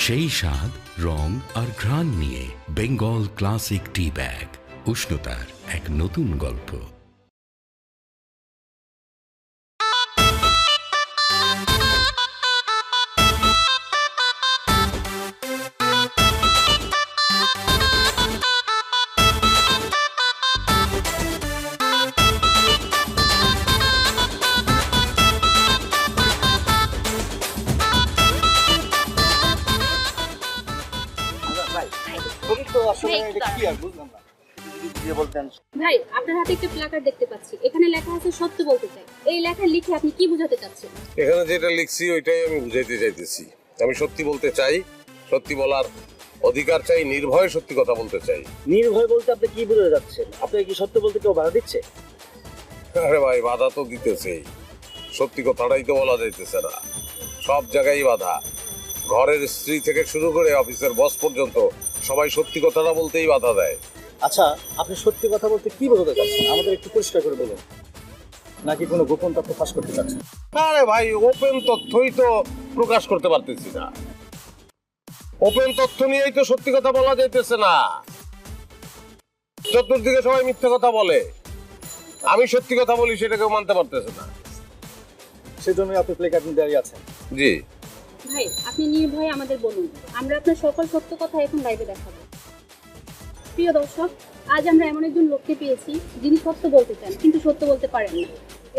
সেই স্বাদ, রং আর ঘ্রাণ নিয়ে বেঙ্গল ক্লাসিক টি ব্যাগ, উষ্ণতার এক নতুন গল্প। ভাই, আপনার হাতে একটা প্ল্যাকার্ড দেখতে পাচ্ছি, এখানে লেখা আছে সত্য বলতে চাই। এই লেখা লিখে আপনি কি বোঝাতে চাচ্ছেন? এখানে যেটা লিখছি ওইটাই আমি বুঝাইতে চাইতেছি। আমি সত্যি বলতে চাই, সত্যি বলার অধিকার চাই, নির্ভয়ে সত্যি কথা বলতে চাই। নির্ভয় বলতে আপনি কি বোঝাতে যাচ্ছেন? আপনাকে কি সত্য বলতে কেউ বাধা দিচ্ছে? আরে ভাই, বাধা তো দিতেছেই, সত্যি কথাটাই তো বলা যাইতেছে না। সব জায়গায় বাধা, ঘরের স্ত্রী থেকে শুরু করে অফিসের বস পর্যন্ত সবাই সত্যি কথাটা বলতেই বাধা দেয়। আচ্ছা, আপনি সত্যি কথা বলতে কি বোঝাতে চাচ্ছেন? আমাদের একটু পরিষ্কার করে বলুন। নাকি কোনো গোপন তথ্য ফাঁস করতে চাচ্ছেন? আরে ভাই, ওপেন তথ্যই তো প্রকাশ করতে পারতেছি না। ওপেন তথ্য নিয়েই তো সত্যি কথা বলা যাইতেছে না। চতুর্দিকে সবাই মিথ্যা কথা বলে, আমি সত্যি কথা বলি সেটা কেউ মানতে পারতেছে না। সেজন্যই আপনি প্লেকার্ড নিয়ে দাঁড়িয়ে আছেন। জি ভাই, আপনি নির্ভয়ে আমাদের বলুন, আমরা আপনার সকল সত্য কথা এখন লাইভে দেখাবো। প্রিয় দর্শক, আজ আমরা এমন একজন লোককে পেয়েছি যিনি সত্য বলতে চান কিন্তু সত্য বলতে পারেন না।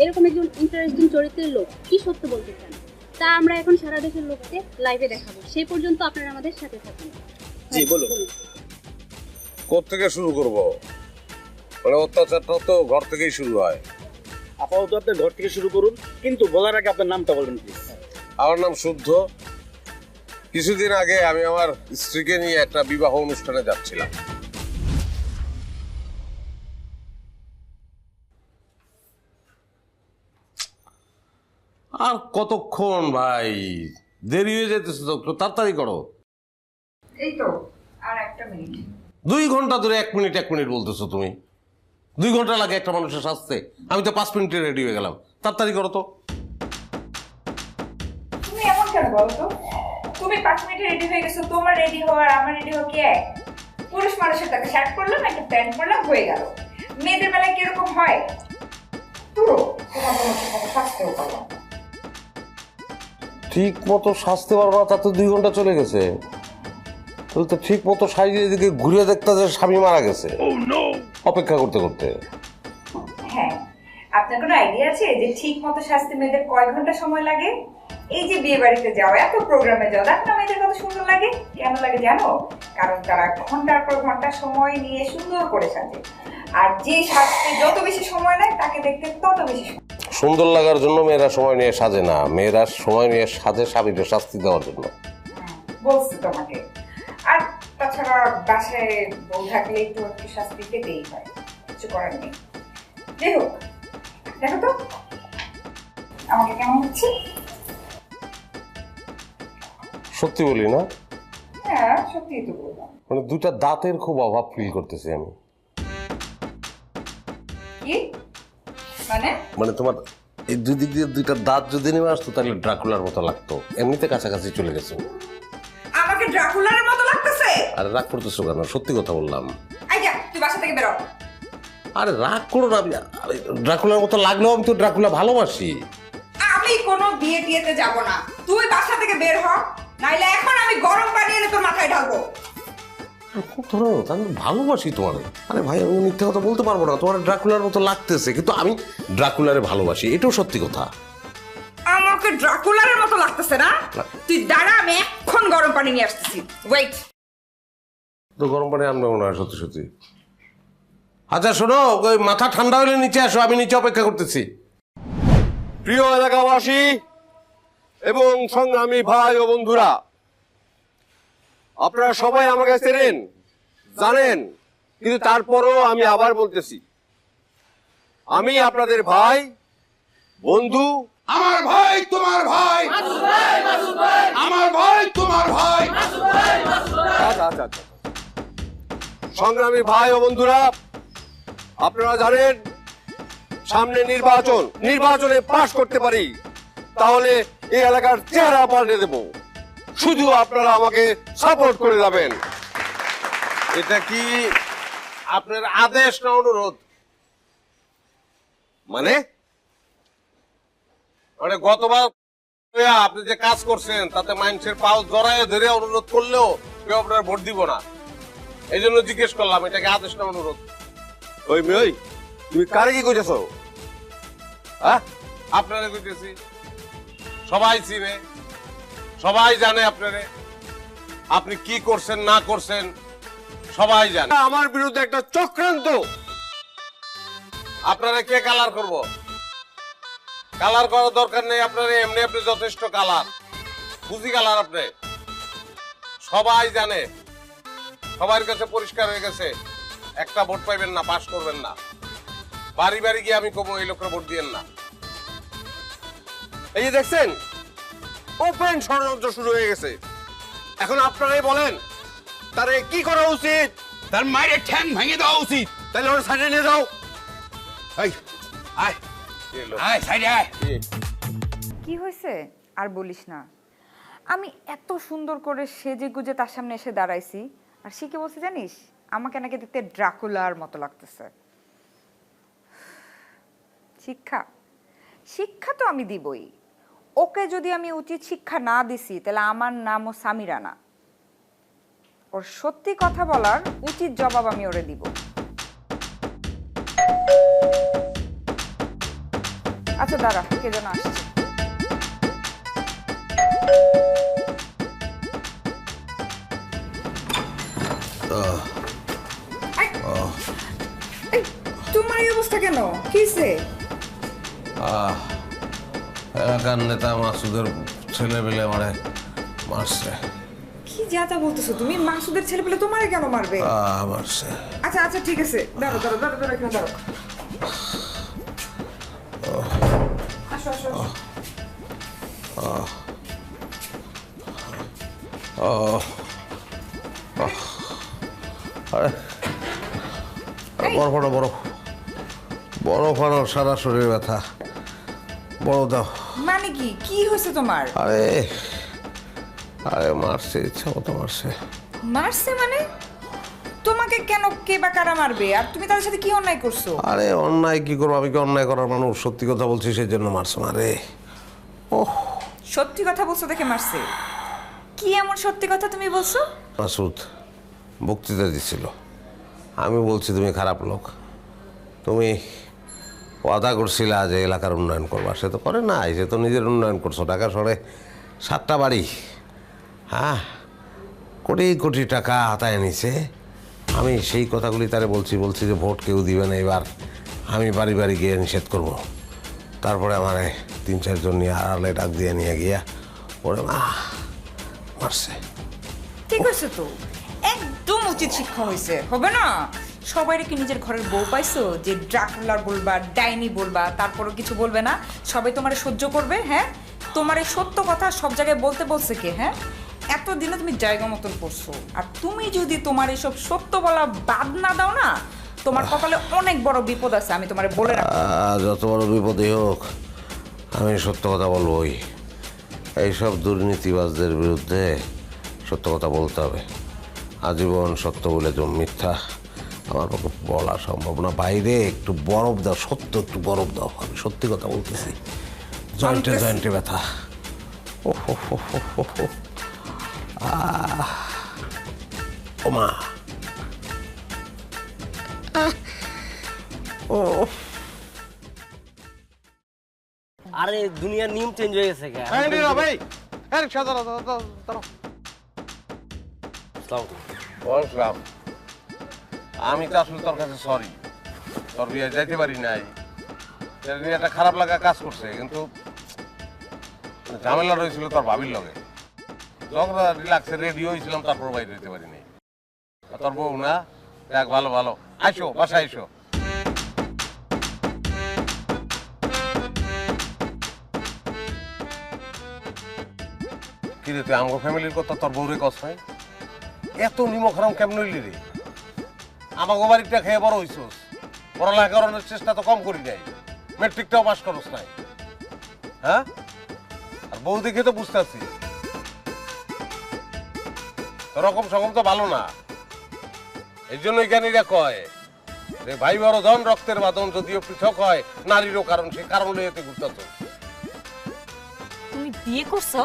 এরকম একজন ইন্টারেস্টিং চরিত্রের লোক কি সত্য বলতে চান তা আমরা এখন সারা দেশের লোককে লাইভে দেখাবো। সেই পর্যন্ত আপনারা আমাদের সাথে থাকুন। জি বলুন। কোত্থেকে শুরু করব? মানে অত্যাচারটা তো ঘর থেকেই শুরু হয়। আপাতত আপনি ঘর থেকে শুরু করুন, কিন্তু বলার আগে আপনার নামটা বলবেন প্লিজ। আমার নাম শুদ্ধ। কিছুদিন আগে আমি আমার স্ত্রীকে নিয়ে একটা বিবাহ অনুষ্ঠানে যাচ্ছিলাম। আর কতক্ষণ ভাই, দেরি হয়ে যেতেছে তো, একটু তাড়াতাড়ি করো। এই তো আর একটা মিনিট। 2 ঘন্টা ধরে 1 মিনিট 1 মিনিট বলতেছো তুমি। 2 ঘন্টা লাগে একটা মানুষের সাজতে, আমি তো 5 মিনিটে রেডি হয়ে গেলাম। তাড়াতাড়ি করো তো। তুমি এমন কেন বলো তো? তুমি 5 মিনিটে রেডি হয়ে গেছো, তোমার রেডি হওয়ার আমার রেডি হওয়া কি এক? পুরুষ মানুষের তাকে শার্ট পরলাম, একটা প্যান্ট পরলাম, হয়ে গেল। মেয়েদের বেলায় কিরকম হয়? পুরো তোমার শাস্তেও পারলাম। ঠিক মতো সাজতে পারবো না, তাতে 2 ঘন্টা চলে গেছে। তাহলে তো ঠিক মতো সাইজে এদিকে ঘুরে দেখতে যে স্বামী মারা গেছে অপেক্ষা করতে করতে। হ্যাঁ, আপনার কোনো আইডিয়া আছে যে ঠিক মতো সাজতে মেয়েদের কয় ঘন্টা সময় লাগে? এই যে বিয়ে বাড়িতে যাও, এত প্রোগ্রামে যাও, দেখো না মেয়েদের কত সুন্দর লাগে। কেন লাগে জানো? কারণ তারা ঘন্টার পর ঘন্টা সময় নিয়ে সুন্দর করে সাজে। আর যে সাজতে যত বেশি সময় নেয় তাকে দেখতে তত বেশি সুন্দর লাগার জন্য মেয়েরা সময় নিয়ে সাজে না, মেয়েরা সময় নিয়ে সাজে স্বামীকে শাস্তি দেওয়ার জন্য। বলছি তোমাকে। আর তাছাড়া বাসায় বউ থাকলে একটু একটু শাস্তি পেতেই হয়, কিছু করার নেই। যাই হোক, দেখো তো আমাকে কেমন হচ্ছে। সত্যি বলি না? হ্যাঁ, সত্যিই তো বললাম। মানে 2টা দাঁতের খুব অভাব ফিল করতেছি আমি। কি মানে? মানে তোমার এই 2 দিক দিয়ে 2টা দাঁত যদি নেমে আসতো তাহলে ড্রাকুলার মতো লাগতো। এমনিতে কাছাকাছি চলে গেছে। আমাকে ড্রাকুলারের মতো লাগতেছে? আরে রাগ করতেছো কেন? সত্যি কথা বললাম। আই যা, তুই বাসা থেকে বেরো। আরে রাগ করো না, ড্রাকুলার মতো লাগলেও আমি তো ড্রাকুলা ভালোবাসি। আমি কোনো বিয়ে টিয়েতে যাব না, তুই বাসা থেকে বের হ, নাইলে এখন আমি গরম পানি এনে তোর মাথায় ঢালবো। খুব ধরো, আমি ভালোবাসি তোমার। আরে ভাই, আমি মিথ্যে কথা বলতে পারবো না, তোমার ড্রাকুলার মতো লাগতেছে, কিন্তু আমি ড্রাকুলারে ভালোবাসি, এটাও সত্যি কথা। আমাকে ড্রাকুলারের মতো লাগতেছে না? তুই দাঁড়া, আমি এখন গরম পানি নিয়ে আসতেছি। ওয়েট। তো গরম পানি আনবে মনে হয় সত্যি সত্যি। আচ্ছা শোনো, ওই মাথা ঠান্ডা হলে নিচে আসো, আমি নিচে অপেক্ষা করতেছি। প্রিয় এলাকাবাসী এবং সংগ্রামী ভাই ও বন্ধুরা, আপনারা সবাই আমাকে চেনেন, জানেন, কিন্তু তারপরও আমি আবার বলতেছি, আমি আপনাদের ভাই, বন্ধু। আমার ভাই তোমার ভাই, আমার ভাই তোমার ভাই। সংগ্রামী ভাই ও বন্ধুরা, আপনারা জানেন সামনে নির্বাচনে পাশ করতে পারি তাহলে এই এলাকার চেহারা পাল্টে দেব। শুধু আপনারা আমাকে সাপোর্ট করে যাবেন। এটা কি আপনার আদেশ না অনুরোধ? মানে গতবার আপনি যে কাজ করছেন তাতে মানুষের পাও জড়ায় ধরে অনুরোধ করলেও কেউ আপনার ভোট দিব না, এই জন্য জিজ্ঞেস করলাম এটা কি আদেশ না অনুরোধ। ওই মেয়ে তুমি কারে কি কইতেছ? হ্যাঁ, আপনারে কইতেছি, সবাই চিনে, সবাই জানে আপনারে, আপনি কি করছেন না করছেন সবাই জানে। আমার বিরুদ্ধে একটা চক্রান্ত। আপনারা কে কালার করব? কালার করার দরকার নেই আপনার, এমনি আপনি যথেষ্ট কালার, বুঝি কালার আপনি, সবাই জানে, সবার কাছে পরিষ্কার হয়ে গেছে। একটা ভোট পাইবেন না, পাস করবেন না, বাড়ি বাড়ি গিয়ে আমি কমো এই লোকের ভোট দিয়েন না। এই যে দেখছেন ওপেন ষড়যন্ত্র শুরু হয়ে গেছে। এখন আপনারাই বলেন তারে কি করা উচিত? তার মায়ের ঠ্যাং ভেঙে দেওয়া উচিত। তাহলে ওরা সাইডে নিয়ে যাও। এই আয় আয় সাইডে আয়। কি হয়েছে আর বলিস না, আমি এত সুন্দর করে সেজে গুজে তার সামনে এসে দাঁড়াইছি, আর সে কি বলছে জানিস, আমাকে নাকি দেখতে ড্রাকুলার মতো লাগতেছে। শিক্ষা শিক্ষা তো আমি দিবই, ওকে যদি আমি উচিত শিক্ষা না দিছি তাহলে আমার নামও সামিরা না। ওর সত্যি কথা বলার উচিত জবাব আমি ওরে দিব। আচ্ছা দাঁড়া, কে যেন আসছে। তোমার এই অবস্থা কেন? কিসে? এলাকার নেতা মাসুদের ছেলে পেলে মারে মারছে। কি যাতা বলতেছো তুমি? মাসুদের ছেলে পেলে তোমারে কেন মারবে? মারছে। আচ্ছা আচ্ছা ঠিক আছে, দাঁড়ো দাঁড়ো দাঁড়ো দাঁড়ো, এখানে দাঁড়ো। আসো আসো বড় ফানো, সারা শরীর ব্যথা, বড় দাও। মানে কি কি হয়েছে তোমার? আরে আরে মারছে, ইচ্ছা মতো মারছে। মারছে মানে? তোমাকে কেন, কে বা কারা মারবে? আর তুমি তাদের সাথে কি অন্যায় করছো? আরে অন্যায় কি করবো, আমি কি অন্যায় করার মানুষ? সত্যি কথা বলছি, সেই জন্য মারছে। মারে ওহ, সত্যি কথা বলছো দেখে মারছে? কি এমন সত্যি কথা তুমি বলছো? মাসুদ বক্তৃতা দিচ্ছিল, আমি বলছি তুমি খারাপ লোক, তুমি ওয়াদা করছিলা যে এলাকার উন্নয়ন করবা, সে তো করে নাই, সে তো নিজের উন্নয়ন করছো। ঢাকা শহরে 7টা বাড়ি, হ্যাঁ, কোটি কোটি টাকা হাতায় নিছে। আমি সেই কথাগুলি তারে বলছি যে ভোট কেউ দিবে না এবার, আমি বাড়ি বাড়ি গিয়ে নিষেধ করবো। তারপরে আমার 3-4 জন নিয়ে আড়ালে ডাক দিয়ে নিয়ে গিয়া ওরে মারছে। ঠিক আছে তো, একদম উচিত শিক্ষা হয়েছে, হবে না? সবাই কি নিজের ঘরের বউ পাইছো যে ড্রাকুলার বলবা, ডাইনি বলবা, তারপরও কিছু বলবে না? সবাই তোমারে সহ্য করবে? হ্যাঁ, তোমার এই সত্য কথা সব জায়গায় বলতে বলছে কে? হ্যাঁ, এতদিনে তুমি জায়গা মতন করছো, আর তুমি যদি তোমার এইসব সত্য বলা বাদ না দাও না, তোমার কপালে অনেক বড় বিপদ আছে, আমি তোমারে বলে রাখি। যত বড় বিপদই হোক আমি সত্য কথা বলবোই। এইসব দুর্নীতিবাজদের বিরুদ্ধে সত্য কথা বলতে হবে। আজীবন সত্য বলে তো মিথ্যা আমার পক্ষে বলা সম্ভব না। বাইরে একটু বরফ দাও, সত্য একটু বরফ দাও, আমি সত্যি কথা বলতেছি। জয়েন্টে জয়েন্টে ব্যথা। ও মা, আরে দুনিয়ার নিয়ম চেঞ্জ হয়ে গেছে কে? আমি তো আসলে তোর কাছে সরি, তোর বিয়ে যাইতে পারি নাই, একটা খারাপ লাগা কাজ করছে, কিন্তু ঝামেলা রয়েছিল তোর ভাবির লগে। যখন রিল্যাক্সে রেডি হয়েছিলাম তারপর বাইরে যেতে পারি নাই। তোর বউ না, দেখ ভালো ভালো, আইসো বাসায় আইসো। কি রে তুই আমগো ফ্যামিলির কথা তোর বউরে কস নাই? এত নিমক হারাম কেমন হইলি রে? আমাগো বাড়িটা খেয়ে বড় হইছস, পড়ালেখা করানোর চেষ্টা তো কম করি নাই, মেট্রিকটাও পাস করস নাই, হ্যাঁ? আর বউ দেখে তো বুঝতে পারছি রকম সকম তো ভালো না। এই জন্যই জ্ঞানীরা কয় যে ভাই বড় ধন রক্তের বাঁধন যদিও পৃথক হয় নারীরও কারণ, সে কারণ এতে ঘুরতেছ। তুমি বিয়ে করছো?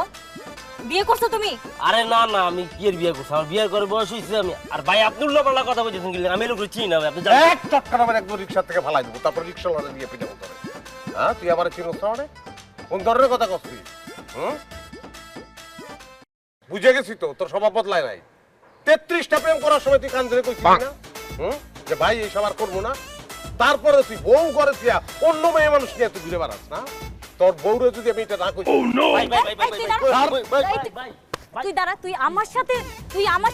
বিয়ে করছো তুমি? আরে না না, আমি কি এর বিয়ে করছি? আমার বিয়ের করে বয়স হয়েছে আমি। আর ভাই আপনি উল্লাপাল্লা কথা বলছেন, আমি লোক চিনি না ভাই, আপনি জানেন। এক চটকানা আমার একদম রিক্সা থেকে ফালাই দেবো, তারপর রিক্সা লাগাতে দিয়ে পিটাবো তোরে। হ্যাঁ, তুই আমার চিনোস না মানে? কোন ধরনের কথা করছিস? বুঝে গেছি তো, তোর স্বভাব বদলায় নাই। 33টা প্রেম করার সময় তুই কান ধরে কইছিস না যে ভাই এই সব আর করবো না? তারপরে তুই বউ করে তুই অন্য মেয়ে মানুষ নিয়ে তুই ঘুরে বেড়াস না? তোর বউরে যদি আমি এটা না কইছি, তুই দাঁড়া, তুই আমার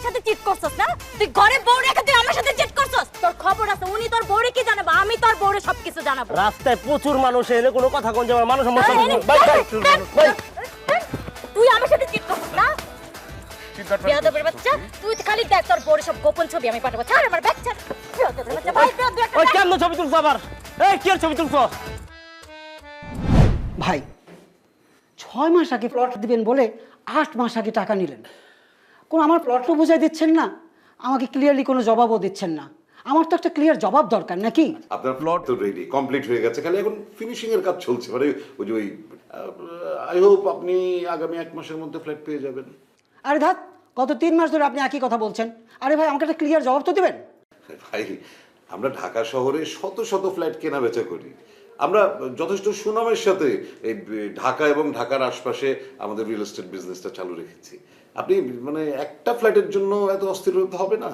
সাথে চিট করছস না? তুই ঘরে বউ রেখে তুই আমার সাথে চিট করছস? তোর খবর আছে, উনি তোর বউরে কি জানাবো? আমি তোর বউরে সবকিছু জানাবো। রাস্তায় প্রচুর মানুষ এলে কোনো কথা কোন যাবে মানুষ তুই আমার সাথে চিট করছস না? বেয়াদবের বাচ্চা, তুই খালি দেখ তোর বউরে সব গোপন ছবি আমি পাঠাবো। ছাড় আমার ব্যাগ ছাড়। বেয়াদবের বাচ্চা, ভাই বেয়াদব একটা। ওই কেন ছবি তুলছ আবার? এই কি ছবি তুলছ? ভাই 6 মাস আগে প্লট দিবেন বলে 8 মাস আগে টাকা নিলেন। কোন আমার প্লটও বুঝাই দিচ্ছেন না, আমাকে ক্লিয়ারলি কোনো জবাবও দিচ্ছেন না। আমার তো একটা ক্লিয়ার জবাব দরকার নাকি? আপনার প্লট তো রেডি, কমপ্লিট হয়ে গেছে, খালি এখন ফিনিশিং এর কাজ চলছে। মানে ওই আই হোপ আপনি আগামী 1 মাসের মধ্যে ফ্ল্যাট পেয়ে যাবেন। আরে ধাত, গত 3 মাস ধরে আপনি একই কথা বলছেন। আরে ভাই আমাকে একটা ক্লিয়ার জবাব তো দিবেন। ভাই আমরা ঢাকা শহরে শত শত ফ্ল্যাট কেনা বেচা করি। আমরা যথেষ্ট সুনামের সাথে এই ঢাকা এবং ঢাকার আশপাশে আমাদের রিয়েল এস্টেট বিজনেসটা চালু রেখেছি। আপনি মানে একটা ফ্ল্যাটের জন্য এত অস্থির হতে হবে না।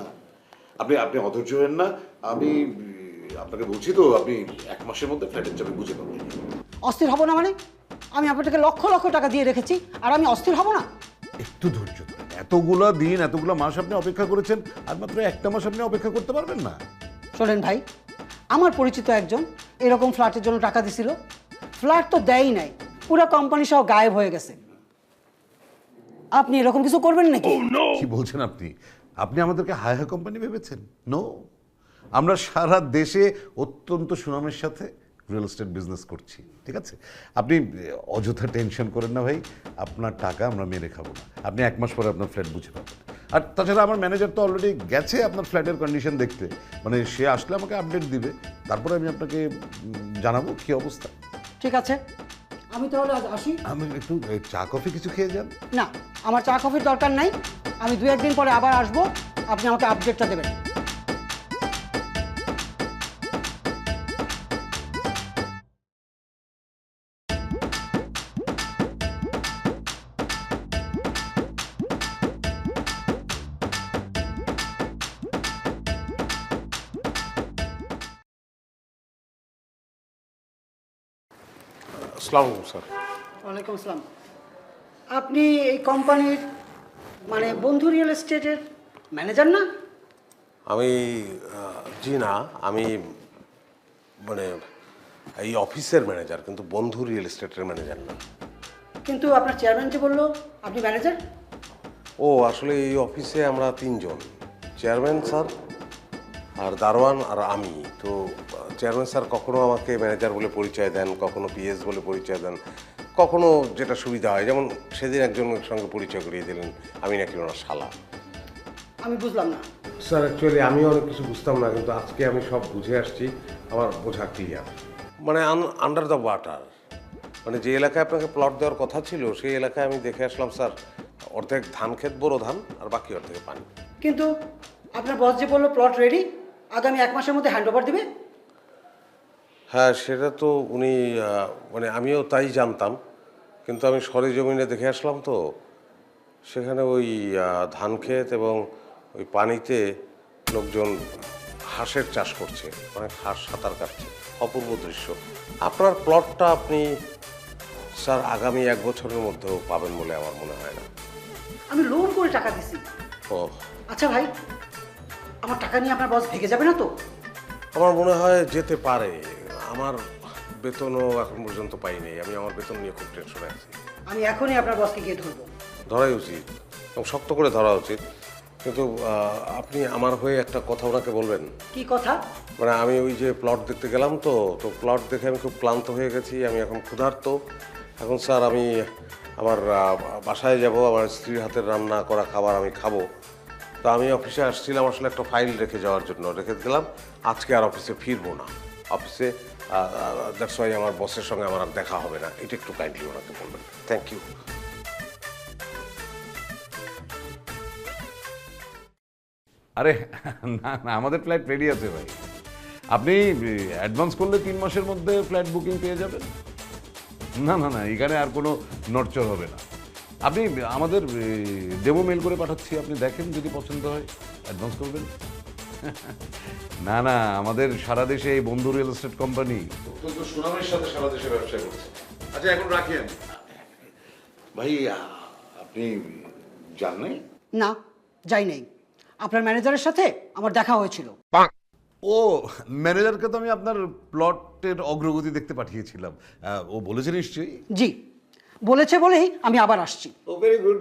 আপনি অধৈর্য হবেন না। আমি আপনাকে বলছি তো, আপনি 1 মাসের মধ্যে ফ্ল্যাটের চাবি বুঝে পাবেন। অস্থির হব না মানে? আমি আপনাকে লক্ষ লক্ষ টাকা দিয়ে রেখেছি আর আমি অস্থির হব না? একটু ধৈর্য ধরেন। এতগুলা দিন এতগুলা মাস আপনি অপেক্ষা করেছেন, আর মাত্র 1টা মাস আপনি অপেক্ষা করতে পারবেন না? শোনেন ভাই, আমার পরিচিত একজন এরকম ফ্ল্যাটের জন্য টাকা দিছিল, ফ্ল্যাট তো দেয়ই নাই, পুরো কোম্পানি সহ গায়েব হয়ে গেছে। আপনি এরকম কিছু করবেন নাকি? কি বলছেন আপনি? আপনি আমাদেরকে হাই হাই কোম্পানি ভেবেছেন? নো, আমরা সারা দেশে অত্যন্ত সুনামের সাথে রিয়েল এস্টেট বিজনেস করছি, ঠিক আছে? আপনি অযথা টেনশন করেন না ভাই, আপনার টাকা আমরা মেরে খাবো না। আপনি 1 মাস পরে আপনার ফ্ল্যাট বুঝে পাবেন। আর তাছাড়া আমার ম্যানেজার তো অলরেডি গেছে আপনার ফ্ল্যাটের কন্ডিশন দেখতে, মানে সে আসলে আমাকে আপডেট দিবে, তারপরে আমি আপনাকে জানাবো কি অবস্থা। ঠিক আছে, আমি তাহলে আজ আসি। আমি একটু চা কফি কিছু খেয়ে যান। না, আমার চা কফির দরকার নাই, আমি 2-1 দিন পরে আবার আসবো, আপনি আমাকে আপডেটটা দেবেন। আসসালামু আলাইকুম স্যার। ওয়ালাইকুম আসসালাম। আপনি এই কোম্পানির মানে বন্ধু রিয়েল এস্টেটের ম্যানেজার না? আমি জি না, আমি মানে এই অফিসের ম্যানেজার, কিন্তু বন্ধু রিয়েল এস্টেটের ম্যানেজার না। কিন্তু আপনার চেয়ারম্যান যে বললো আপনি ম্যানেজার। ও আসলে এই অফিসে আমরা 3 জন, চেয়ারম্যান স্যার আর দারোয়ান আর আমি। তো চেয়ারম্যান স্যার কখনো আমাকে ম্যানেজার বলে পরিচয় দেন, কখনো পিএস বলে পরিচয় দেন, কখনো যেটা সুবিধা হয়, যেমন সেদিন একজনের সঙ্গে পরিচয় করিয়ে দিলেন আমি নাকি ওনার শালা। আমি বুঝলাম না স্যার। অ্যাকচুয়ালি আমি অনেক কিছু বুঝতাম না, কিন্তু আজকে আমি সব বুঝে আসছি, আমার বোঝা ক্লিয়ার। মানে আন্ডার দ্য ওয়াটার, মানে যে এলাকায় আপনাকে প্লট দেওয়ার কথা ছিল সেই এলাকায় আমি দেখে আসলাম স্যার, অর্ধেক ধান ক্ষেত, বোরো ধান, আর বাকি অর্ধেক পানি। কিন্তু আপনার বস যে বললো প্লট রেডি, আগামী 1 মাসের মধ্যে হ্যান্ড ওভার দিবে। হ্যাঁ, সেটা তো উনি মানে আমিও তাই জানতাম, কিন্তু আমি সরেজমিনে দেখে আসলাম তো, সেখানে ওই ধান ক্ষেত এবং ওই পানিতে লোকজন হাঁসের চাষ করছে, মানে হাঁস সাঁতার কাটছে, অপূর্ব দৃশ্য। আপনার প্লটটা আপনি স্যার আগামী 1 বছরের মধ্যেও পাবেন বলে আমার মনে হয় না। আমি লোন করে টাকা দিছি। ও আচ্ছা ভাই, আমার টাকা নিয়ে আপনার বস ভেগে যাবে না তো? আমার মনে হয় যেতে পারে। আমার বেতনও এখন পর্যন্ত পাইনি, আমি আমার বেতন নিয়ে খুব টেনশনে আছি। আমি এখনই আপনার বসকে গিয়ে ধরবো। ধরাই উচিত এবং শক্ত করে ধরা উচিত, কিন্তু আপনি আমার হয়ে একটা কথা ওনাকে বলবেন। কি কথা? মানে আমি ওই যে প্লট দেখতে গেলাম তো প্লট দেখে আমি খুব ক্লান্ত হয়ে গেছি, আমি এখন ক্ষুধার্ত। এখন স্যার আমি আমার বাসায় যাব, আমার স্ত্রীর হাতের রান্না করা খাবার আমি খাবো, তো আমি অফিসে আসছিলাম আসলে একটা ফাইল রেখে যাওয়ার জন্য, রেখে দিলাম। আজকে আর অফিসে ফিরবো না। অফিসে দ্যাটস ওয়াই আমার বসের সঙ্গে আমার আর দেখা হবে না। এটা একটু কাইন্ডলি ওনাকে বলবেন। Thank you. আরে না না, আমাদের ফ্ল্যাট রেডি আছে ভাই। আপনি অ্যাডভান্স করলে 3 মাসের মধ্যে ফ্ল্যাট বুকিং পেয়ে যাবেন। না না না, এখানে আর কোনো নড়চড় হবে না। আপনি আমাদের ডেমো মেল করে পাঠাচ্ছি, আপনি দেখেন, যদি পছন্দ হয় অ্যাডভান্স করবেন। না না, আমাদের সারা দেশে এই বন্ধু রিয়েল এস্টেট কোম্পানি অত্যন্ত সুনামের সাথে সারা দেশে ব্যবসা করছে। আচ্ছা এখন রাখি আমি। ভাই আপনি জান নাই? না, যাই নাই। আপনার ম্যানেজারের সাথে আমার দেখা হয়েছিল। ও ম্যানেজারকে তো আমি আপনার প্লটের অগ্রগতি দেখতে পাঠিয়েছিলাম। ও বলেছে নিশ্চয়ই? জি, বলেছে বলেই আমি আবার আসছি। ও ভেরি গুড,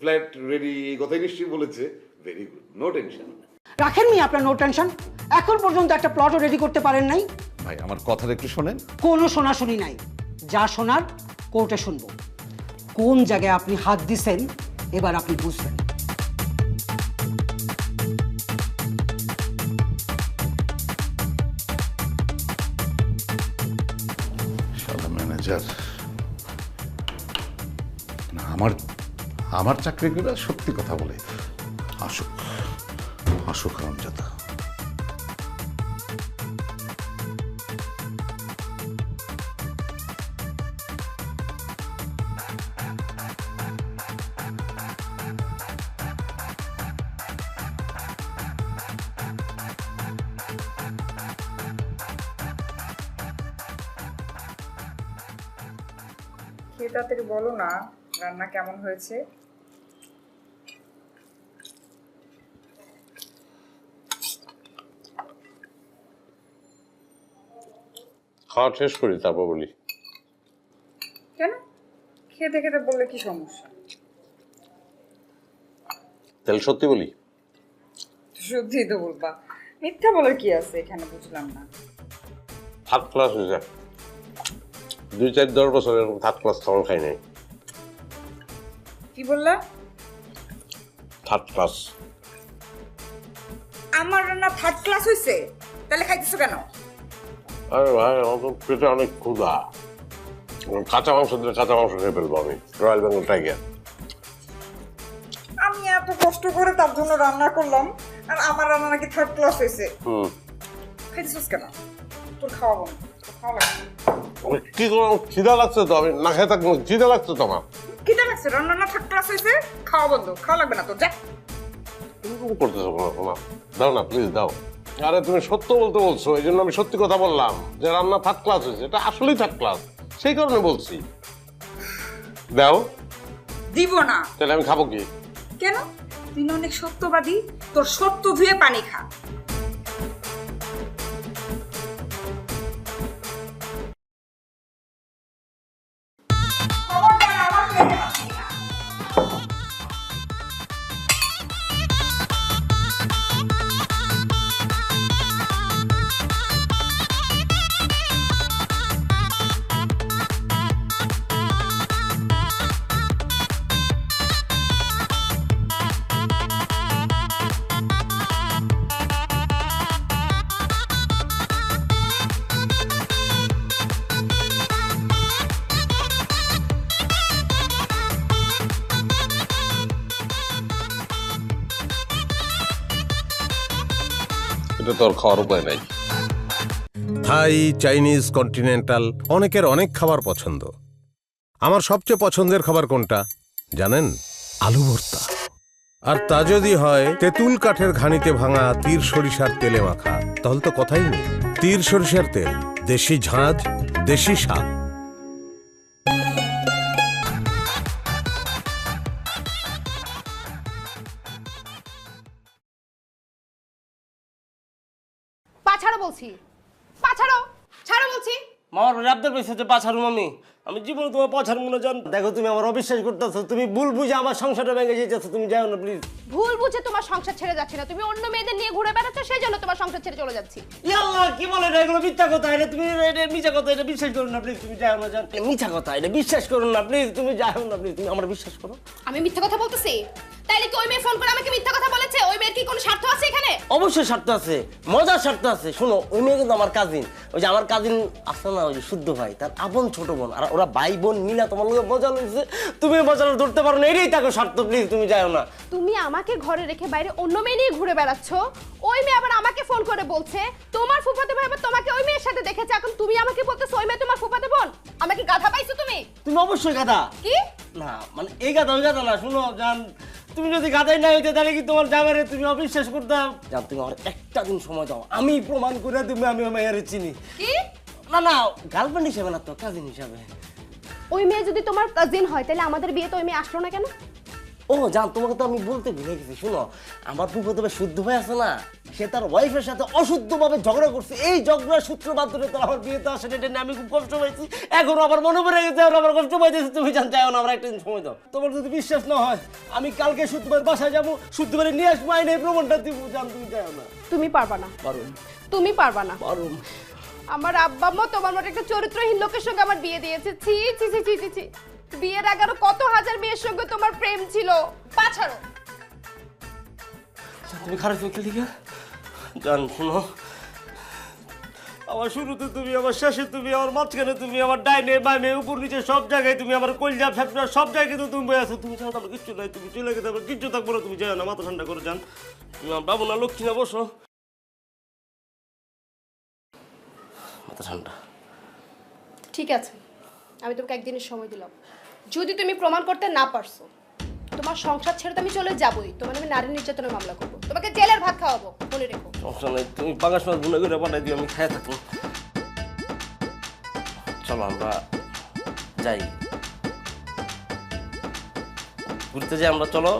ফ্ল্যাট রেডি এই কথাই নিশ্চয়ই বলেছে। Very good, no tension. রাখেননি আপনার নো টেনশন। এখন পর্যন্ত একটা প্লটও রেডি করতে পারেন নাই। ভাই আমার কথাটা একটু শোনেন। কোনো শোনাশুনি নাই, যা শোনার কোর্টে শুনবো। কোন জায়গায় আপনি হাত দিছেন এবার আপনি বুঝবেন। শালা ম্যানেজার না, আমার চাকরি করে সত্যি কথা বলে। আসুক আসুক রামজাদা। খেয়ে তাড়াতাড়ি বলো না রান্না কেমন হয়েছে। খাওয়া শেষ করি তারপর বলি। কেন? খেতে খেতে বললে কি সমস্যা? তাহলে সত্যি বলি? সত্যি তো বলবা, মিথ্যা বলার কি আছে এখানে, বুঝলাম না। থার্ড ক্লাস হয়েছে, 2-4-10 বছর এরকম থার্ড ক্লাস খাবার খাই নাই। কি বললা? Third class. আমার রান্না থার্ড ক্লাস হয়েছে? তাহলে খাইতেছো কেন? আরে ভাই আমার তো পেটে অনেক ক্ষুধা। কাঁচা মাংস দিলে কাঁচা মাংস খেয়ে ফেলবো আমি, রয়্যাল বেঙ্গল টাইগার। আমি এত কষ্ট করে তার জন্য রান্না করলাম আর আমার রান্না নাকি থার্ড ক্লাস হয়েছে। খাইতেছিস কেন? তোর খাওয়া বন্ধ, খাওয়া লাগবে। কি করবো, খিদা লাগছে তো, আমি না খেয়ে থাকবো। খিদা লাগছে তো আমার। খিদা লাগছে? রান্না না থার্ড ক্লাস হয়েছে, খাওয়া বন্ধ, খাওয়া লাগবে না তোর, যা। তুমি করতেছো কোনো, দাও না প্লিজ দাও। আরে তুমি সত্য বলতে বলছো, এই জন্য আমি সত্যি কথা বললাম যে রান্না থার্ড ক্লাস হয়েছে। এটা আসলেই থার্ড ক্লাস, সেই কারণে বলছি। দাও। দিব না। তাহলে আমি খাবো কি? কেন? তুই না অনেক সত্যবাদী, তোর সত্য ধুয়ে পানি খা। এটা তোর খাওয়ার উপায় নাই। থাই, চাইনিজ, কন্টিনেন্টাল, অনেকের অনেক খাবার পছন্দ। আমার সবচেয়ে পছন্দের খাবার কোনটা জানেন? আলু ভর্তা। আর তা যদি হয় তেঁতুল কাঠের ঘানিতে ভাঙা তীর সরিষার তেলে মাখা, তাহলে তো কথাই নেই। তীর সরিষার তেল, দেশি ঝাঁঝ, দেশি স্বাদ। পা ছাড়ো বলছি, পা ছাড়ো, ছাড়ো বলছি। মামার রাবদার পেয়েছে যে পা ছাড়ুম আমি। আমি জীবনে তোমার পছার মনে জান। দেখো তুমি আমার অবিশ্বাস করতেছো, তুমি ভুল বুঝে আমার সংসারটা ভেঙে যেতেছো, তুমি যাও না প্লিজ। ভুল বুঝে তোমার সংসার ছেড়ে যাচ্ছে না, তুমি অন্য মেয়েদের নিয়ে ঘুরে বেড়াচ্ছ, সেই জন্য তোমার সংসার ছেড়ে চলে যাচ্ছি। ইয়াল্লাহ কি বলে না, এগুলো মিথ্যা কথা। এটা তুমি এটা মিথ্যা কথা, এটা বিশ্বাস করো না প্লিজ, তুমি যাও না জান। মিথ্যা কথা, এটা বিশ্বাস করো না প্লিজ, তুমি যাও না প্লিজ, তুমি আমার বিশ্বাস করো। আমি মিথ্যা কথা বলতেছি? তাইলে কি ওই মেয়ে ফোন করে আমাকে মিথ্যা কথা বলেছে? ওই মেয়ের কি কোনো স্বার্থ আছে এখানে? অবশ্যই স্বার্থ আছে, মজার স্বার্থ আছে। শোনো, ওই মেয়ে কিন্তু আমার কাজিন, ওই যে আমার কাজিন আছে না, ওই যে শুদ্ধ ভাই, তার আপন ছোট বোন, আর ওরা ভাই বোন মিলা তোমার লোক মজা লইছে, তুমি মজাটা ধরতে পারো না, এটাই তাকে স্বার্থ। প্লিজ তুমি যাও না। তুমি আমাকে ঘরে রেখে বাইরে অন্য মেয়ে নিয়ে ঘুরে বেড়াচ্ছ, ওই মেয়ে আবার আমাকে ফোন করে বলছে তোমার ফুফাতো ভাই আবার তোমাকে ওই মেয়ের সাথে দেখেছে, এখন তুমি আমাকে বলতেছো ওই মেয়ে তোমার ফুফাতো বোন? আমাকে গাধা পাইছো তুমি? তুমি অবশ্যই গাধা। কি না মানে এই গাধা ওই গাধা না। শুনো জান, তুমি যদি গাধাই না হইতে তাহলে কি তোমার জামাইরে তুমি অবিশ্বাস করতাম? জান তুমি আমার একটা দিন সময় দাও, আমি প্রমাণ করে তুমি আমি ওই মেয়েরে চিনি। কি? না না, গার্লফ্রেন্ড হিসেবে না তো, কাজিন হিসেবে। ওই মেয়ে যদি তোমার কাজিন হয় তাহলে আমাদের বিয়েতে ওই মেয়ে আসলো না কেন? ও জান, তোমাকে তো আমি বলতে ভুলে গেছি। শুনো, আমার ফুফাতো ভাই শুদ্ধ ভাই আছে না, সে তার ওয়াইফের সাথে অশুদ্ধভাবে ঝগড়া করছে, এই ঝগড়ার সূত্রপাত ধরে তো আমার বিয়েতে আসে, এটা নিয়ে আমি খুব কষ্ট পাইছি। এখনো আমার মনে পড়ে গেছে, আর আমার কষ্ট পাইতেছে। তুমি জান চাও না, আমার একটা দিন সময় দাও। তোমার যদি বিশ্বাস না হয়, আমি কালকে শুদ্ধ ভাইয়ের বাসায় যাবো, শুদ্ধ ভাই নিয়ে আসবো, আইনে প্রমাণটা দিব। জান তুমি চাও না। তুমি পারবা না। পারুম। তুমি পারবা না। পারুম। আমার আব্বা আম্মা তোমার মতো একটা চরিত্রহীন লোকের সঙ্গে আমার বিয়ে দিয়েছে। ছি ছি ছি ছি ছি ছি। বিয়ের আগে আরো কত হাজার মেয়ের সঙ্গে তোমার প্রেম ছিল। পাছাড়ো। তুমি খারাপ চোখে লিখা জান। শুনো, আমার শুরুতে তুমি, আমার শেষে তুমি, আমার মাঝখানে তুমি, আমার ডাইনে বামে উপর নিচে সব জায়গায় তুমি, আমার কলজা ফ্যাপটা সব জায়গায় কিন্তু তুমি বয়ে আছো। তুমি চাও আমার কিচ্ছু নাই, তুমি চলে গেতে আমার কিচ্ছু থাকবো না। তুমি যাও না, মাথা ঠান্ডা করে যান। তুমি আমার বাবু না লক্ষ্মী না, বসো মাথা ঠান্ডা। ঠিক আছে, আমি তোমাকে একদিনের সময় দিলাম। যদি তুমি প্রমাণ করতে না পারছো, তোমার সংসার ছেড়ে তো আমি চলে যাবই। তোমার আমি নারী নির্যাতনের মামলা করবো, তোমাকে জেলের ভাত খাওয়াবো, মনে রেখো। সমস্যা নেই, তুমি পাঙ্গাস মাছ ভুনে করে পাঠাই দিও, আমি খেয়ে থাকবো। চলো আমরা যাই ঘুরতে যাই আমরা। চলো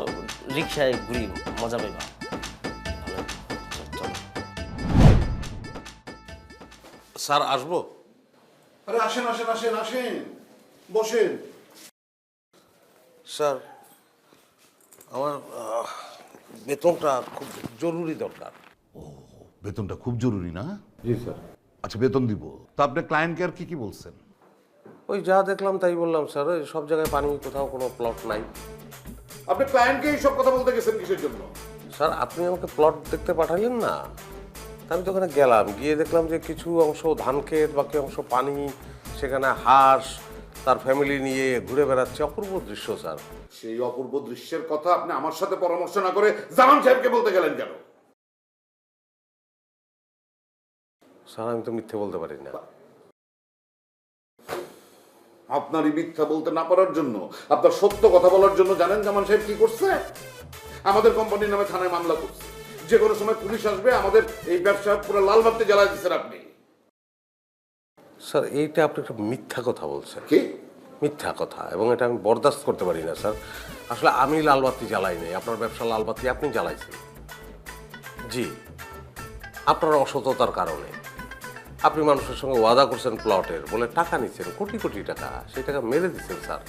রিক্সায় ঘুরি, মজা পাইবা। স্যার আসবো? আরে আসেন আসেন আসেন আসেন, বসেন। স্যার আমার বেতনটা খুব জরুরি দরকার। বেতনটা খুব জরুরি না? জি স্যার। আচ্ছা বেতন দিব। তা আপনি ক্লায়েন্টকে আর কি বলছেন? ওই যা দেখলাম তাই বললাম স্যার। ওই সব জায়গায় পানি, কোথাও কোনো প্লট নাই। আপনি ক্লায়েন্টকে এই সব কথা বলতে গেছেন কিসের জন্য? স্যার আপনি আমাকে প্লট দেখতে পাঠালেন না, আমি তো ওখানে গেলাম, গিয়ে দেখলাম যে কিছু অংশ ধান ক্ষেত, বাকি অংশ পানি, সেখানে হাঁস তার ফ্যামিলি নিয়ে ঘুরে বেড়াচ্ছে। অপূর্ব দৃশ্য স্যার। সেই অপূর্ব দৃশ্যের কথা আপনি আমার সাথে পরামর্শ না করে জামান সাহেবকে বলতে গেলেন কেন? স্যার আমি তো মিথ্যে বলতে পারি না। আপনারই মিথ্যা বলতে না পারার জন্য, আপনার সত্য কথা বলার জন্য জানেন জামান সাহেব কি করছে? আমাদের কোম্পানির নামে থানায় মামলা করছে। যে কোনো সময় পুলিশ আসবে, আমাদের এই ব্যবসা পুরো লাল বাতি জ্বালায় দিচ্ছেন আপনি। স্যার এইটা আপনি একটা মিথ্যা কথা বলছেন। কি মিথ্যা কথা? এবং এটা আমি বরদাস্ত করতে পারি না স্যার। আসলে আমি লালবাতি জ্বালাই নাই, আপনার ব্যবসা লালবাতি আপনি জ্বালাইছেন। জি, আপনার অসততার কারণে আপনি মানুষের সঙ্গে ওয়াদা করছেন প্লটের, বলে টাকা নিচ্ছেন কোটি কোটি টাকা, সেই টাকা মেরে দিচ্ছেন স্যার,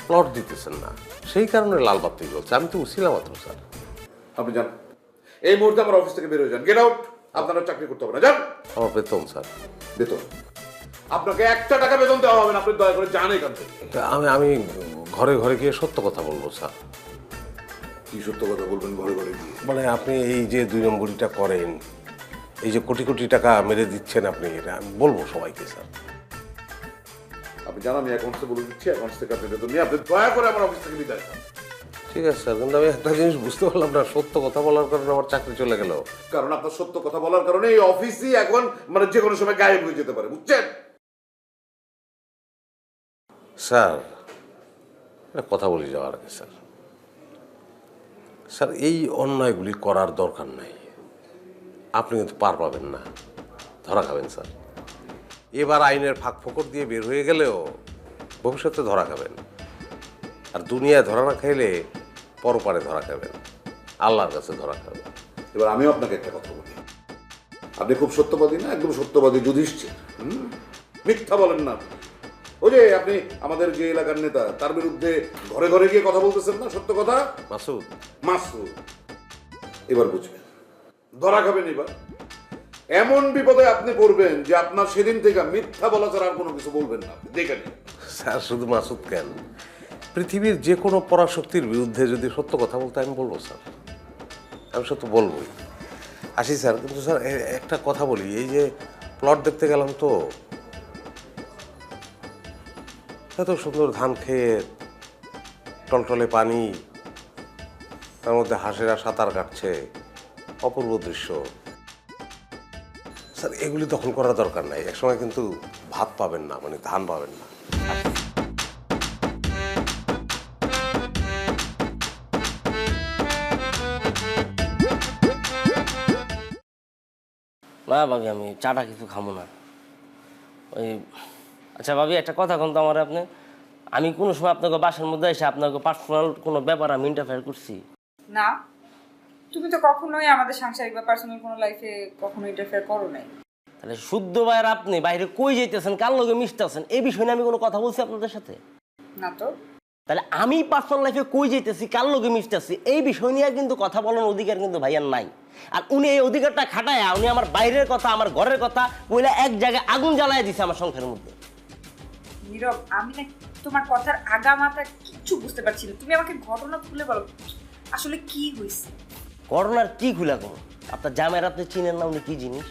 প্লট দিতেছেন না, সেই কারণে লালবাতি জ্বলছে। আমি তো উছিলাম মাত্র স্যার। আপনি যান, এই মুহূর্তে আমার অফিস থেকে বের হয়ে যান। Get out. আপনারা চাকরি করতে হবে না, যান। আমার বেতন স্যার। বেতন? আপনাকে 1 টাকা বেতন দেওয়া হবে না, আপনি দয়া করে যান এখান থেকে। আমি ঘরে ঘরে গিয়ে সত্য কথা বলবো স্যার। কি সত্য কথা বলবেন ঘরে ঘরে গিয়ে? মানে আপনি এই যে 2 নম্বরিটা করেন, এই যে কোটি কোটি টাকা মেরে দিচ্ছেন আপনি, এটা আমি বলবো সবাইকে স্যার। আপনি জান, আমি অ্যাকাউন্টসে বলে দিচ্ছি, অ্যাকাউন্টস থেকে আপনি বেতন নিয়ে আপনি দয়া করে আমার অফিস থেকে বিদায় হন। ঠিক আছে স্যার, কিন্তু আমি একটা জিনিস বুঝতে পারলাম না, সত্য কথা বলার কারণে আমার চাকরি চলে গেল। কারণ আপনার সত্য কথা বলার কারণে এই অফিসই এখন মানে যে কোনো সময় গায়েব হয়ে যেতে পারে, বুঝছেন? স্যার একটা কথা বলি যাওয়ার আগে স্যার, স্যার এই অন্যায়গুলি করার দরকার নাই। আপনি কিন্তু পার পাবেন না, ধরা খাবেন স্যার। এবার আইনের ফাঁক ফোকর দিয়ে বের হয়ে গেলেও ভবিষ্যতে ধরা খাবেন। আর দুনিয়ায় ধরা না খাইলে পরপারে ধরা খাবেন, আল্লাহর কাছে ধরা খাবেন। এবার আমিও আপনাকে একটা কথা বলি, আপনি খুব সত্যবাদী না? একদম সত্যবাদী যুধিষ্ঠির। মিথ্যা বলেন না। ওই যে আপনি আমাদের যে এলাকার নেতা তার বিরুদ্ধে ঘরে ঘরে গিয়ে কথা বলতেছেন না, সত্য কথা। মাসুদ মাসুদ এবার বুঝবেন, ধরা খাবেন এবার। এমন বিপদে আপনি পড়বেন যে আপনার সেদিন থেকে মিথ্যা বলা ছাড়া আর কোনো কিছু বলবেন না, আপনি দেখে নিন। স্যার শুধু মাসুদ কেন, পৃথিবীর যে কোনো পরাশক্তির বিরুদ্ধে যদি সত্য কথা বলতে আমি বলবো স্যার, আমি সত্য বলবোই। আসি স্যার, কিন্তু স্যার একটা কথা বলি, এই যে প্লট দেখতে গেলাম তো, এত সুন্দর ধান ক্ষেত, টলটলে পানি, তার মধ্যে হাঁসেরা সাঁতার কাটছে, অপূর্ব দৃশ্য। স্যার এগুলি দখল করার দরকার নাই, একসময় কিন্তু ভাত পাবেন না, মানে ধান পাবেন না। না ভাবি, আমি চাটা কিছু খাবো না। ওই আচ্ছা ভাবি, একটা কথা কোন তো আমার, আপনি আমি কোনো সময় আপনাকে বাসার মধ্যে এসে আপনাকে পার্সোনাল কোনো ব্যাপার আমি ইন্টারফেয়ার করছি? না, তুমি তো কখনোই আমাদের সাংসারিক বা পার্সোনাল কোনো লাইফে কখনো ইন্টারফেয়ার করো নাই। তাহলে শুদ্ধ ভাইয়ের আপনি বাইরে কই যাইতেছেন, কার লগে মিশতেছেন, এই বিষয়ে আমি কোনো কথা বলছি আপনাদের সাথে? না তো। তাহলে আমি পার্সোনাল লাইফে কই যাইতেছি, কার লগে মিশতেছি, এই বিষয় নিয়ে কিন্তু কথা বলার অধিকার কিন্তু ভাইয়ার নাই। আর উনি এই অধিকারটা খাটায় উনি আমার বাইরের কথা, আমার ঘরের কথা কইলা এক জায়গায় আগুন জ্বালায় দিছে আমার সংসারের মধ্যে। নীরব, আমি না তোমার কথার আগামাথা কিচ্ছু বুঝতে পারছি না। তুমি আমাকে ঘটনা খুলে বলো, আসলে কি হয়েছে? ঘটনার কি খুলা কোনো? আপনার জামাইয়ের আপনি চিনেন না, উনি কি জিনিস?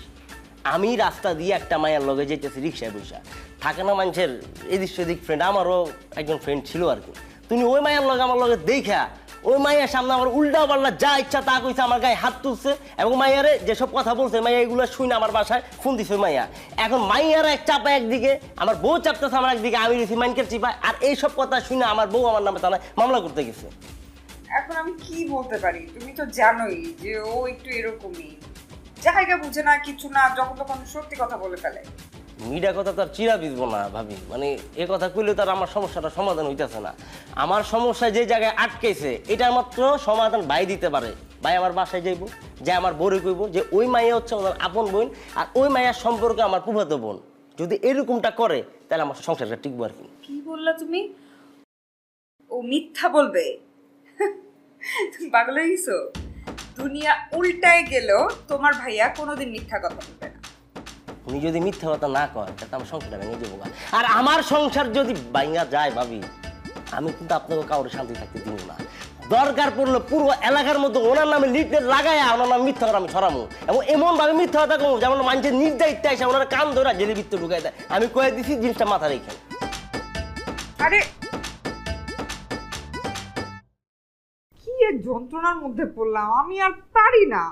আমি রাস্তা দিয়ে একটা মায়ের লগে যেতেছি রিক্সায় বসা, থাকে না মানুষের এদিক সেদিক ফ্রেন্ড, আমারও একজন ফ্রেন্ড ছিল আর কি। তুমি ওই মায়ের লগে আমার লগে দেখা ওই মায়ের সামনে আমার উল্টা পাল্লা যা ইচ্ছা তা কইছে, আমার গায়ে হাত তুলছে এবং মাইয়ারে যেসব কথা বলছে মাইয়া এগুলো শুনে আমার বাসায় ফোন দিছে মাইয়া। এখন মাইয়ারা এক চাপা একদিকে, আমার বউ চাপতেছে আমার একদিকে, আমি দিছি মাইনকের চিপায়, আর এইসব কথা শুনে আমার বউ আমার নামে থানায় মামলা করতে গেছে। এখন আমি কি বলতে পারি? তুমি তো জানোই যে ও একটু এরকমই, জায়গা বুঝে না, কিছু না, যখন তখন সত্যি কথা বলে ফেলে। মিডিয়া কথা তো আর চিরা বিজবো না ভাবি, মানে এ কথা কইলে তার আমার সমস্যাটা সমাধান হইতেছে না। আমার সমস্যা যে জায়গায় আটকেছে এটা মাত্র সমাধান ভাই দিতে পারে। ভাই আমার বাসায় যাইব, যে আমার বউরে কইব যে ওই মাইয়া হচ্ছে আমার আপন বোন, আর ওই মাইয়ার সম্পর্কে আমার ফুফাতো বোন। যদি এরকমটা করে তাহলে আমার সংসারটা টিকবো আর কি। কি বললা তুমি? ও মিথ্যা বলবে? তুমি পাগল হয়ে গেছো? দুনিয়া উল্টায় গেলেও তোমার ভাইয়া কোনোদিন মিথ্যা কথা বলবে না। উনি যদি মিথ্যা কথা না কয় তাহলে আমার সংসারটা ভেঙে যাবো। আর আমার সংসার যদি ভাঙা যায় ভাবি, আমি কিন্তু আপনাকে কাউরে শান্তি থাকতে দিব না। দরকার পড়লে পুরো এলাকার মধ্যে ওনার নামে লিফলেট লাগায় ওনার নামে মিথ্যা কথা আমি ছড়াবো, এবং এমন ভাবে মিথ্যা কথা কমো যেমন মানুষের নির্দায়িত্ব এসে ওনারা কান ধরে জেলের ভিতরে ঢুকাই দেয়। আমি কয়ে দিছি জিনিসটা মাথা রেখে। আরে কি এক যন্ত্রণার মধ্যে পড়লাম, আমি আর পারি না।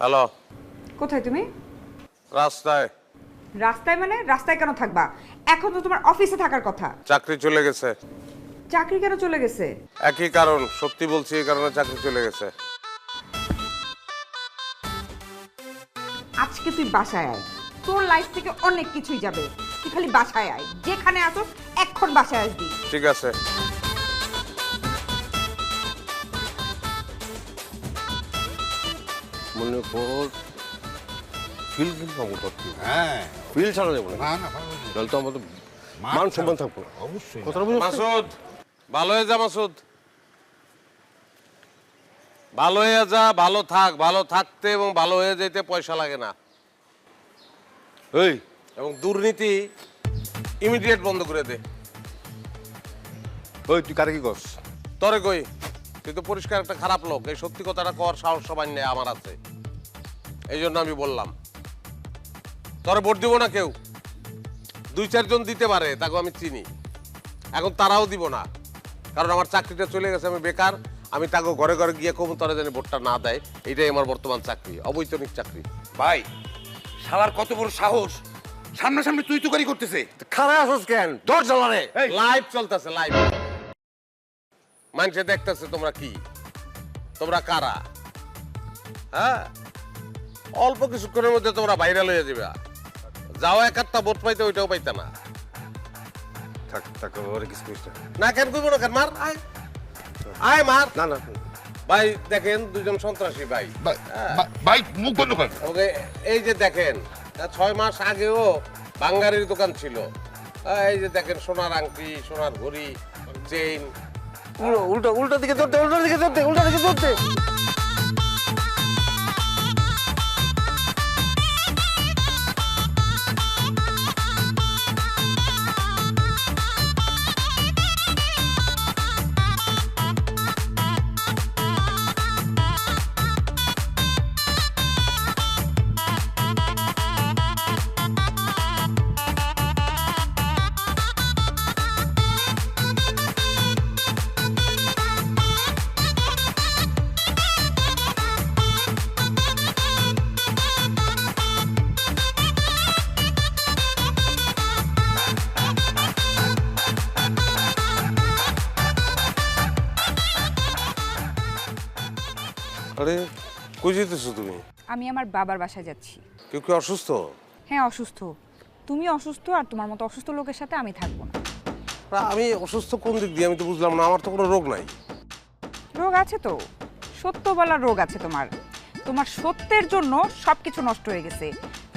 হ্যালো, কোথায় তুমি? রাস্তায়। রাস্তায় মানে? রাস্তায় কেন থাকবা? এখন তো তোমার অফিসে থাকার কথা। চাকরি চলে গেছে। চাকরি কেন চলে গেছে? একই কারণ, সত্যি বলছি, এই কারণে চাকরি চলে গেছে। আজকে তুই বাসায় আয়, তোর লাইফ থেকে অনেক কিছুই যাবে। তুই খালি বাসায় আয়, যেখানে আসো এখন বাসায় আসবি। ঠিক আছে। মনে কর ফিল কিন্তু আমাদের, হ্যাঁ ফিল ছাড়া যাবো না, না না তাহলে তো আমাদের মান সম্মান থাকবো। অবশ্যই। কথাটা বুঝলি? মাসুদ ভালো হয়ে যা, মাসুদ ভালো হয়ে যা, ভালো থাক। ভালো থাকতে এবং ভালো হয়ে যেতে পয়সা লাগে না। এই এবং দুর্নীতি ইমিডিয়েট বন্ধ করে দে। ওই তুই কারে কি করস? তরে কই, তুই তো পরিষ্কার একটা খারাপ লোক। এই সত্যি কথাটা কর সাহস সবাই নেই আমার আছে, এই জন্য আমি বললাম। তরে ভোট দিব না কেউ, 2-4 জন দিতে পারে, তাকে আমি চিনি। এখন তারাও দিব না, কারণ আমার চাকরিটা চলে গেছে, আমি বেকার। আমি তাকে ঘরে ঘরে গিয়ে কম তারা যেন ভোটটা না দেয়, এইটাই আমার বর্তমান চাকরি, অবৈতনিক চাকরি। ভাই শালার কত বড় সাহস, সামনাসামনি তুই তুকারি করতেছে। খারাপ আছিস কেন? দরজা রে, লাইভ চলতেছে, লাইভ মানুষে দেখতেছে। তোমরা কি, তোমরা কারা? হ্যাঁ, অল্প কিছুক্ষণের মধ্যে তোমরা ভাইরাল হয়ে যাবে। যাও এক একটা ভোট পাইতে ওইটাও পাইতে না। থাক থাক ওরে কিছু কইছ না কেন কইব না কেন, মার আয় আয় মার। না না ভাই দেখেন দুজন সন্ত্রাসী ভাই। ভাই মুখ বন্ধ কর। ওকে এই যে দেখেন 6 মাস আগেও বাঙ্গারির দোকান ছিল। এই যে দেখেন সোনার আংটি, সোনার ঘড়ি, চেইন। উল্টো উল্টো দিকে ধরতে, উল্টো দিকে ধরতে, উল্টো দিকে ধরতে। আরে কই যেতেছো তুমি? আমি আমার বাবার বাসায় যাচ্ছি। কেউ কি অসুস্থ? হ্যাঁ অসুস্থ। তুমি অসুস্থ, আর তোমার মতো অসুস্থ লোকের সাথে আমি থাকবো না। আমি অসুস্থ কোন দিক দিয়ে আমি তো বুঝলাম না। আমার তো কোনো রোগ নাই। রোগ আছে তো, সত্য বলার রোগ আছে তোমার। তোমার সত্যের জন্য সবকিছু নষ্ট হয়ে গেছে।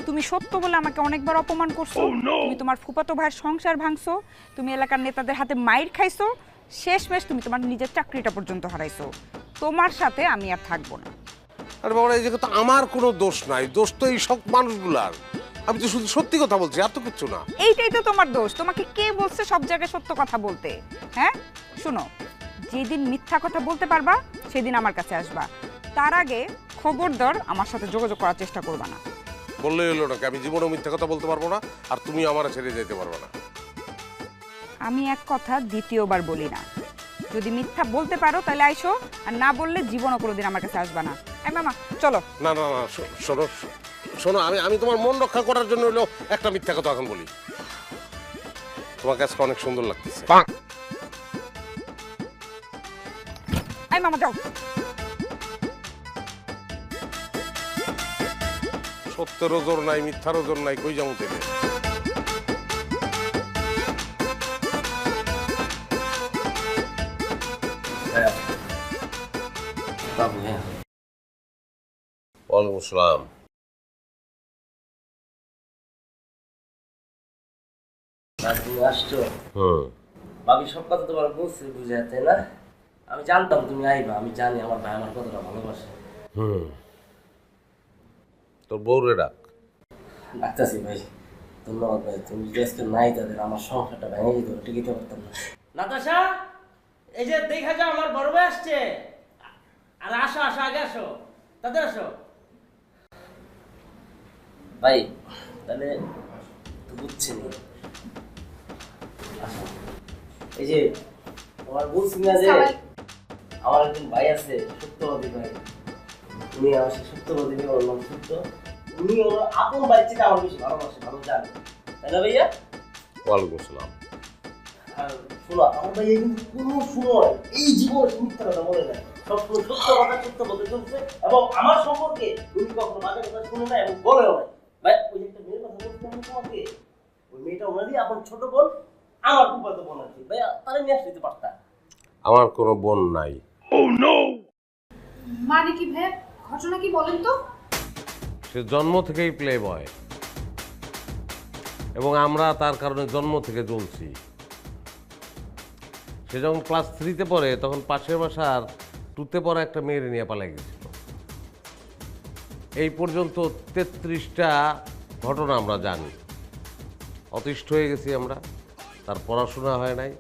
তুমি সত্য বলে আমাকে অনেকবার অপমান করছো। তুমি তোমার ফুফাতো ভাইয়ের সংসার ভাঙছো, তুমি এলাকার নেতাদের হাতে মাইর খাইছো, শেষমেশ তুমি তোমার নিজের চাকরিটা পর্যন্ত হারাইছো। তোমার সাথে আমি আর থাকবো না। আরে বাবা এই জায়গায় তো আমার কোনো দোষ নাই, দোষ তো এই সব মানুষগুলার। আমি তো শুধু সত্যি কথা বলছি, আর তো কিচ্ছু না। এইটাই তো তোমার দোষ। তোমাকে কে বলছে সব জায়গায় সত্য কথা বলতে? হ্যাঁ শুনো, যেদিন মিথ্যা কথা বলতে পারবা সেদিন আমার কাছে আসবা। তার আগে খবরদার আমার সাথে যোগাযোগ করার চেষ্টা করবা না। বললেই হলো নাকি আমি জীবনেও মিথ্যা কথা বলতে পারবো না, আর তুমি আমার ছেড়ে যেতে পারবে না। আমি এক কথা দ্বিতীয়বার বলি না। যদি মিথ্যা বলতে পারো তাহলে আইসো, আর না বললে জীবনও কোনোদিন আমার কাছে আসবা না। এই মামা চলো। না না না শোনো শোনো, আমি তোমার মন রক্ষা করার জন্য হলো একটা মিথ্যা কথা এখন বলি। তোমার কাছে অনেক সুন্দর লাগতেছে। এই মামা যাও। সত্যেরও জোর নাই, মিথ্যারও জোর নাই, কই যাবো থেকে? ওয়ালাইকুম আসসালাম। তুমি আসছো? বাকি সব কথা তোমার বলছে বুঝায়, তাই না? আমি জানতাম তুমি আইবা। আমি জানি আমার ভাই আমার কতটা ভালোবাসে। তোর বউরে ডাক। ডাকতেছি ভাই। ধন্যবাদ ভাই। তুমি যদি আজকে নাই তাদের আমার সংসারটা ভেঙে যেত, টিকিতে পারতাম না। নাতাশা, এই যে দেখা যাও আমার বড় ভাই আসছে। আর আসো আসো, আগে আসো, তাদের আসো ভাই। তাহলে তো বুঝছেন, এই যে তোমার বলছি না যে আমার একজন ভাই আছে সত্যবাদী ভাই। উনি আমার সত্যবাদী ভাই, ওর নাম সত্য। উনি ওর আপন ভাই থেকে আমার বেশি ভালোবাসে, ভালো জানে, তাই না ভাইয়া? ওয়ালাইকুম আসসালাম। আর শোনো, আমার ভাইয়া কিন্তু কোনো সময় এই জীবনে মিথ্যা কথা বলে না। সবসময় সত্য কথা সত্য বলতে চলছে, এবং আমার সম্পর্কে উনি কখনো বাজে কথা শুনে না এবং বলেও নাই। ভাই ওই যে একটা মেয়ের কথা বলছিলাম তোমাকে, ওই মেয়েটা ওনারই আপন ছোট বোন, আমার ফুফাতো বোন আছে। ভাইয়া তারা নিয়ে আসতে পারতা। আমার কোনো বোন নাই। মানে কি ভাই, ঘটনা কি বলেন তো? সে জন্ম থেকেই প্লে বয়, এবং আমরা তার কারণে জন্ম থেকে জ্বলছি। সে যখন ক্লাস 3-তে পড়ে তখন পাশের বাসার 2-তে পড়া একটা মেয়ের নিয়ে পালাই গেছিল। এই পর্যন্ত 33টা ঘটনা আমরা জানি। অতিষ্ঠ হয়ে গেছি আমরা। তার পড়াশোনা হয় নাই,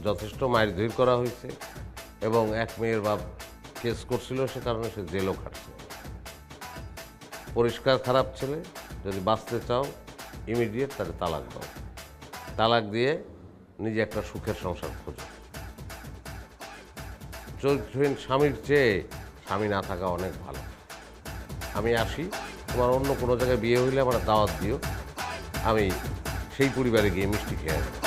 যথেষ্ট মায়ের ধৈর্য করা হয়েছে, এবং এক মেয়ের বাপ কেস করছিল, সে কারণে সে জেলও খাটছে। পরিষ্কার খারাপ ছেলে। যদি বাঁচতে চাও ইমিডিয়েট তাহলে তালাক দাও। তালাক দিয়ে নিজে একটা সুখের সংসার খোঁজো। চরিত্রহীন স্বামীর চেয়ে স্বামী না থাকা অনেক ভালো। আমি আসি, তোমার অন্য কোনো জায়গায় বিয়ে হইলে আমার দাওয়াত দিও, আমি সেই পরিবারে গিয়ে মিষ্টি খেয়ে আসবো।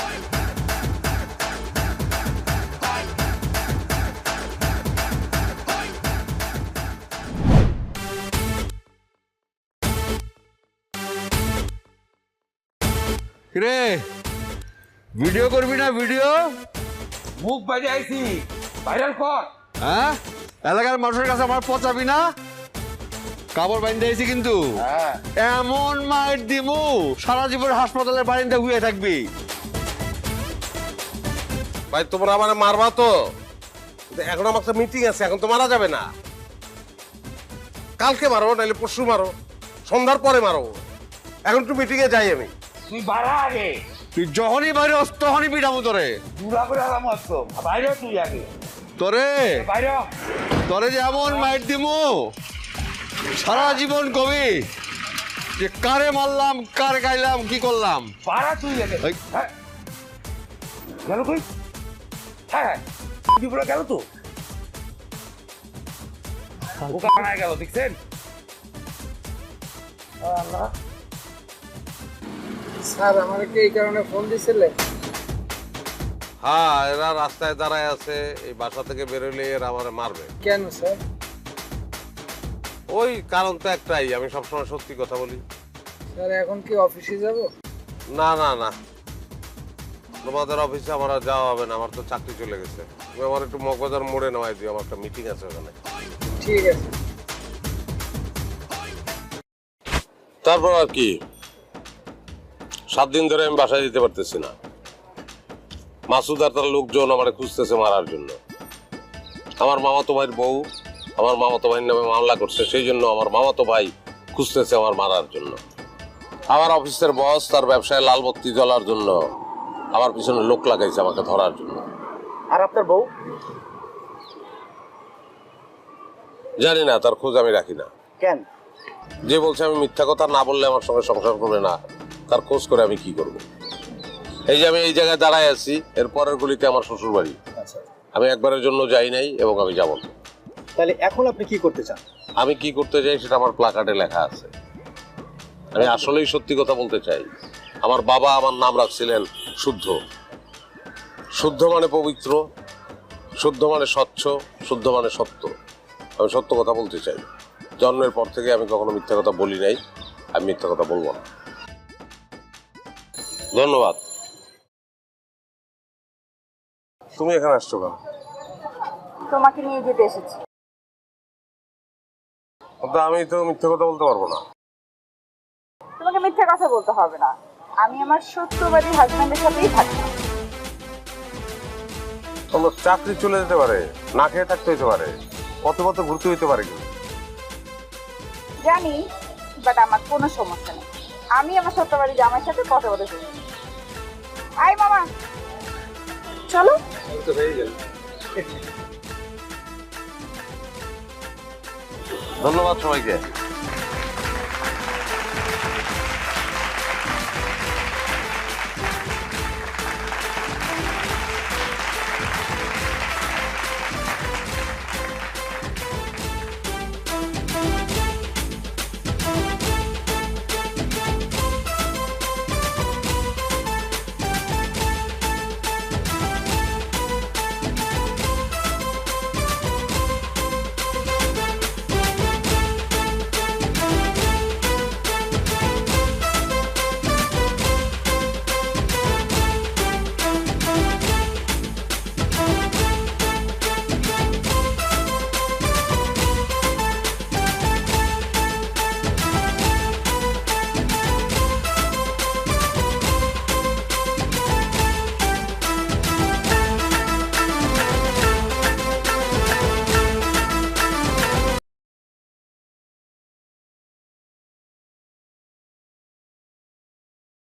রে ভিডিও করবি না ভিডিও? মুখ বাজে আইছি, ভাইরাল কর। হ্যাঁ, এলাকার মানুষের কাছে আমার পচাবি না? কাপড় বাইন্ধে আইছি কিন্তু এমন মাইর দিমু সারা জীবন হাসপাতালের বারিন্দা হুয়ে থাকবি। ভাই তোমরা আমার মারবা তো? এখন আমার একটা মিটিং আছে, এখন তো মারা যাবে না। কালকে মারো, নাহলে পরশু মারো, সন্ধ্যার পরে মারো। এখন একটু মিটিং এ যাই আমি। তুই বাড়া আগে, তুই যখনই বাইরে তখনই পিটামু তোরে। দুলা করে আলাম আসতো, বাইরে তুই আগে। তোরে বাইরে তোরে যে এমন মাইর দিমু সারা জীবন কবি যে কারে মারলাম, কারে গাইলাম, কি করলাম। বাড়া তুই আগে। গেল কই? হ্যাঁ দিবুলা গেল তো, বোকা বানায় গেল, দেখছেন? স্যার আমার কি এই কারণে ফোন দিছিলে? হ্যাঁ, এরা রাস্তায় দাঁড়ায় আছে, এই বাসা থেকে বেরোলে এরা আমার মারবে। কেন স্যার? ওই কারণ তো একটাই, আমি সবসময় সত্যি কথা বলি। স্যার এখন কি অফিসে যাব? না না না, তোমাদের অফিসে আমার আর যাওয়া হবে না, আমার তো চাকরি চলে গেছে। তুমি আমার একটু মগবাজার মোড়ে নেওয়াই দিও, আমার একটা মিটিং আছে ওখানে। ঠিক আছে। তারপর আর কি, 7 দিন ধরে আমি বাসায় যেতে পারতেছি না। মাসুদ আর তার লোকজন আমার খুঁজতেছে মারার জন্য। আমার মামাতো ভাইয়ের বউ আমার মামাতো ভাইয়ের নামে মামলা করছে, সেই জন্য আমার মামাতো ভাই খুঁজতেছে আমার মারার জন্য। আমার অফিসের বস তার ব্যবসায় লাল বাতি জ্বলার জন্য আমার পিছনে লোক লাগাইছে আমাকে ধরার জন্য। আর আপনার বউ? জানি না, তার খোঁজ আমি রাখি না। কেন? যে বলছে আমি মিথ্যা কথা না বললে আমার সঙ্গে সংসার করবে না, তার খোঁজ করে আমি কি করব? এই যে আমি এই জায়গায় দাঁড়ায় আছি, এর পরের গলিতে আমার শ্বশুর বাড়ি। আমি একবারের জন্য যাই নাই এবং আমি যাব না। তাহলে এখন আপনি কি করতে চান? আমি কি করতে চাই সেটা আমার প্লাকার্ডে লেখা আছে। আমি আসলেই সত্যি কথা বলতে চাই। আমার বাবা আমার নাম রাখছিলেন শুদ্ধ। শুদ্ধ মানে পবিত্র, শুদ্ধ মানে স্বচ্ছ, শুদ্ধ মানে সত্য। আমি সত্য কথা বলতে চাই। জন্মের পর থেকে আমি কখনো মিথ্যা কথা বলি নাই, আমি মিথ্যা কথা বলবো না। ধন্যবাদ। তুমি এখানে আসছো কেন? তোমাকে নিয়ে যেতে এসেছি। আমি তো মিথ্যা কথা বলতে পারবো না। তোমাকে মিথ্যা কথা বলতে হবে না, আমি আমার সত্যবাদী হাজবেন্ডের সাথেই থাকি। তোমার চাকরি চলে যেতে পারে, না খেয়ে থাকতে হইতে পারে, পথে পথে ঘুরতে হইতে পারে কিন্তু। জানি, বাট আমার কোনো সমস্যা নেই। আমি আমার সত্যবাদী জামাইয়ের সাথে কথা বলে চলি। আই মামা, চলো। ধন্যবাদ সবাইকে।